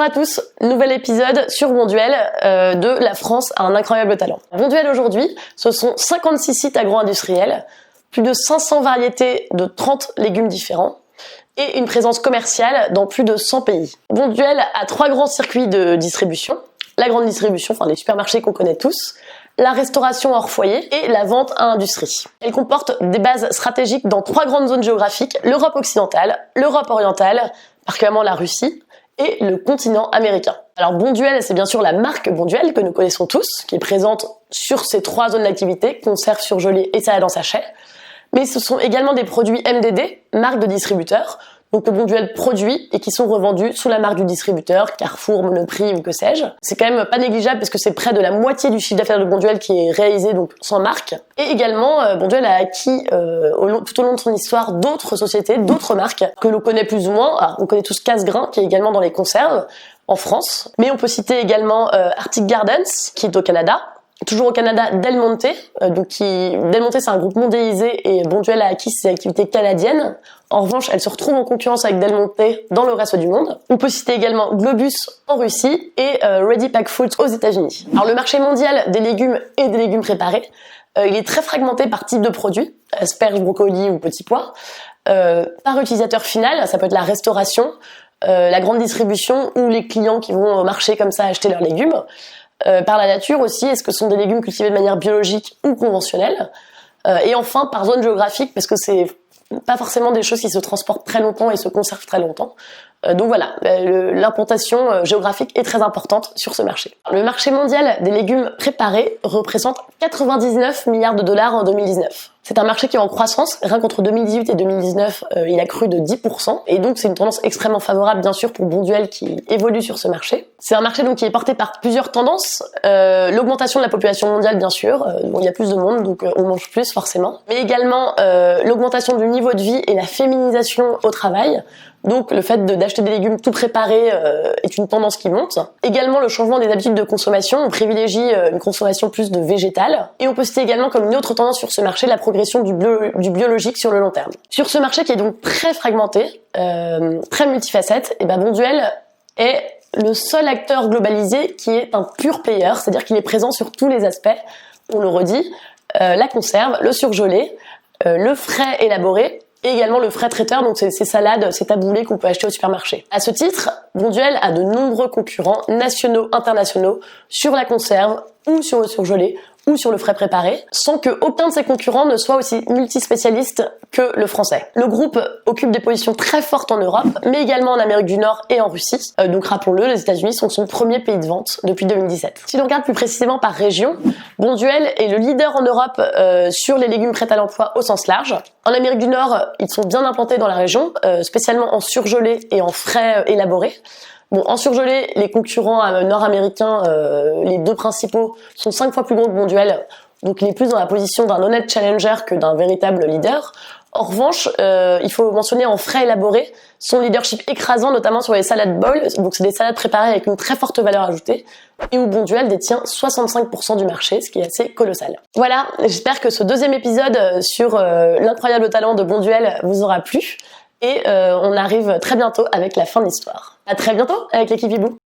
Bonjour à tous, nouvel épisode sur Bonduelle de La France a un incroyable talent. Bonduelle aujourd'hui, ce sont 56 sites agro-industriels, plus de 500 variétés de 30 légumes différents et une présence commerciale dans plus de 100 pays. Bonduelle a 3 grands circuits de distribution, la grande distribution, enfin les supermarchés qu'on connaît tous, la restauration hors foyer et la vente à industrie. Elle comporte des bases stratégiques dans 3 grandes zones géographiques, l'Europe occidentale, l'Europe orientale, particulièrement la Russie, et le continent américain. Alors Bonduelle, c'est bien sûr la marque Bonduelle que nous connaissons tous, qui est présente sur ces 3 zones d'activité, conserve, surgelée et salade en sachet. Mais ce sont également des produits MDD, marque de distributeur, donc que Bonduelle produit et qui sont revendus sous la marque du distributeur, Carrefour, Monoprix ou que sais-je. C'est quand même pas négligeable parce que c'est près de la moitié du chiffre d'affaires de Bonduelle qui est réalisé donc sans marque. Et également, Bonduelle a acquis tout au long de son histoire d'autres sociétés, d'autres marques que l'on connaît plus ou moins. Alors, on connaît tous Cassegrain qui est également dans les conserves en France, mais on peut citer également Arctic Gardens qui est au Canada. Toujours au Canada, Del Monte. Del Monte, c'est un groupe mondialisé et Bonduelle a acquis ses activités canadiennes. En revanche, elle se retrouve en concurrence avec Del Monte dans le reste du monde. On peut citer également Globus en Russie et Ready Pack Foods aux États-Unis. Alors le marché mondial des légumes et des légumes préparés, il est très fragmenté par type de produit, asperges, brocolis ou petits pois. Par utilisateur final, ça peut être la restauration, la grande distribution ou les clients qui vont au marché comme ça acheter leurs légumes. Par la nature aussi, est-ce que ce sont des légumes cultivés de manière biologique ou conventionnelle, et enfin par zone géographique, parce que c'est pas forcément des choses qui se transportent très longtemps et se conservent très longtemps. Donc voilà, l'implantation géographique est très importante sur ce marché. Le marché mondial des légumes préparés représente 99 milliards de dollars en 2019. C'est un marché qui est en croissance, rien qu'entre 2018 et 2019, il a cru de 10%, et donc c'est une tendance extrêmement favorable bien sûr pour Bonduelle qui évolue sur ce marché. C'est un marché donc qui est porté par plusieurs tendances, l'augmentation de la population mondiale bien sûr, il y a plus de monde donc on mange plus forcément, mais également l'augmentation du niveau de vie et la féminisation au travail. Donc le fait d'acheter des légumes tout préparés est une tendance qui monte. Également le changement des habitudes de consommation, on privilégie une consommation plus de végétal. Et on peut citer également comme une autre tendance sur ce marché la progression du biologique sur le long terme. Sur ce marché qui est donc très fragmenté, très multifacette, et Bonduelle est le seul acteur globalisé qui est un pure player, c'est-à-dire qu'il est présent sur tous les aspects, on le redit, la conserve, le surgelé, le frais élaboré, et également le frais traiteur, donc ces salades, ces taboulés qu'on peut acheter au supermarché. À ce titre, Bonduelle a de nombreux concurrents nationaux, internationaux, sur la conserve, ou sur le surgelé, ou sur le frais préparé, sans que aucun de ses concurrents ne soit aussi multispécialiste que le français. Le groupe occupe des positions très fortes en Europe, mais également en Amérique du Nord et en Russie. Donc rappelons-le, les États-Unis sont son premier pays de vente depuis 2017. Si l'on regarde plus précisément par région, Bonduelle est le leader en Europe sur les légumes prêts à l'emploi au sens large. En Amérique du Nord, ils sont bien implantés dans la région, spécialement en surgelé et en frais élaborés. Bon, en surgelé, les concurrents nord-américains, les 2 principaux, sont 5 fois plus gros que Bonduelle, donc il est plus dans la position d'un honnête challenger que d'un véritable leader. En revanche, il faut mentionner en frais élaborés son leadership écrasant, notamment sur les salad bowls, donc c'est des salades préparées avec une très forte valeur ajoutée, et où Bonduelle détient 65% du marché, ce qui est assez colossal. Voilà, j'espère que ce 2e épisode sur l'incroyable talent de Bonduelle vous aura plu. Et on arrive très bientôt avec la fin de l'histoire. À très bientôt avec l'équipe Hibou.